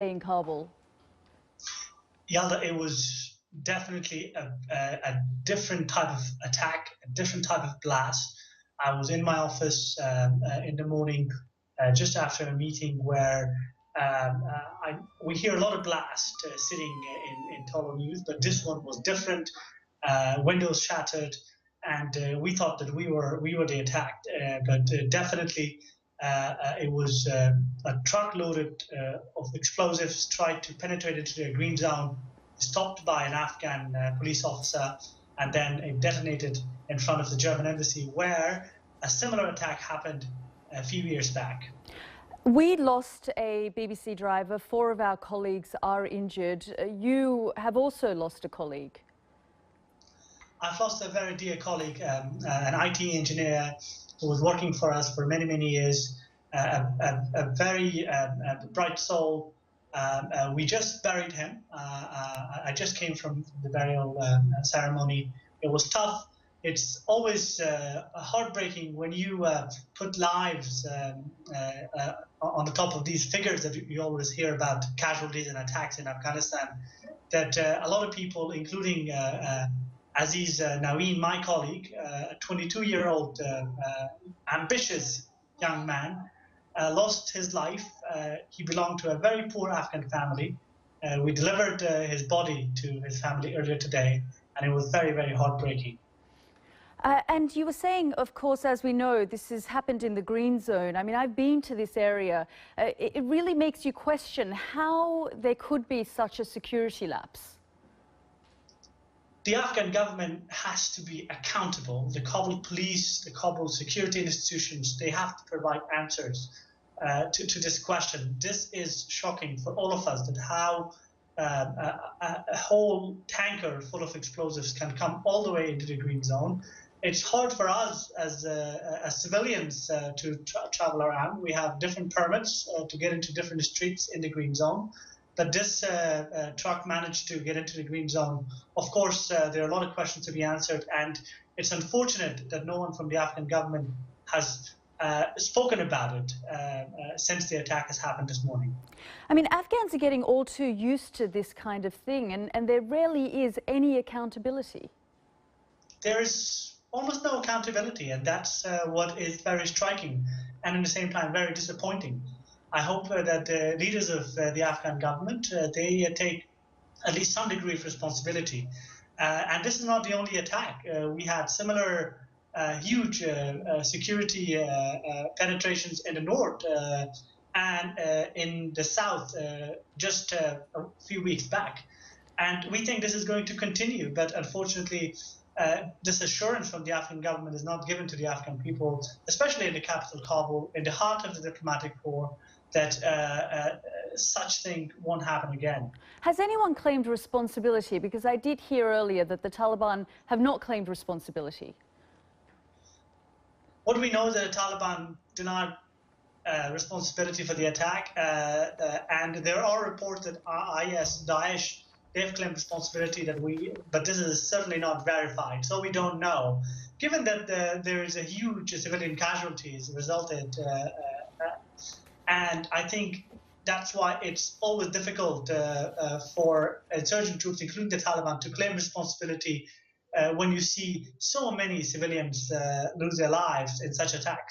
in Kabul? Yalda, it was definitely a different type of attack, a different type of blast. I was in my office in the morning just after a meeting where we hear a lot of blast sitting in TOLO news, but this one was different. Windows shattered, and we thought that we were the attacked, but definitely it was a truck loaded of explosives tried to penetrate into the green zone, stopped by an Afghan police officer, and then it detonated in front of the German embassy, where a similar attack happened a few years back. We lost a BBC driver. 4 of our colleagues are injured. You have also lost a colleague. I've lost a very dear colleague, an IT engineer who was working for us for many, many years, a very bright soul. We just buried him. I just came from the burial ceremony. It was tough. It's always heartbreaking when you put lives on the top of these figures that you always hear about casualties and attacks in Afghanistan, that a lot of people, including Aziz Naveen, my colleague, a 22-year-old ambitious young man, lost his life. He belonged to a very poor Afghan family. We delivered his body to his family earlier today, and it was very, very heartbreaking. And you were saying, of course, as we know, this has happened in the green zone. I mean, I've been to this area. It really makes you question how there could be such a security lapse. The Afghan government has to be accountable. The Kabul police, the Kabul security institutions, they have to provide answers to this question. This is shocking for all of us, that how a whole tanker full of explosives can come all the way into the green zone. It's hard for us as civilians to travel around. We have different permits to get into different streets in the green zone. But this truck managed to get into the green zone. Of course, there are a lot of questions to be answered, and it's unfortunate that no one from the Afghan government has spoken about it since the attack has happened this morning. I mean, Afghans are getting all too used to this kind of thing, and there rarely is any accountability. There is almost no accountability, and that's what is very striking and at the same time very disappointing. I hope that the leaders of the Afghan government, they take at least some degree of responsibility. And this is not the only attack. We had similar huge security penetrations in the north and in the south just a few weeks back. And we think this is going to continue, but unfortunately, this assurance from the Afghan government is not given to the Afghan people, especially in the capital, Kabul, in the heart of the diplomatic corps, that such thing won't happen again. Has anyone claimed responsibility? Because I did hear earlier that the Taliban have not claimed responsibility. What we know is that the Taliban denied responsibility for the attack, and there are reports that IS, Daesh, they've claimed responsibility, but this is certainly not verified, so we don't know. Given that there is a huge civilian casualties resulted, and I think that's why it's always difficult for insurgent troops, including the Taliban, to claim responsibility when you see so many civilians lose their lives in such attacks.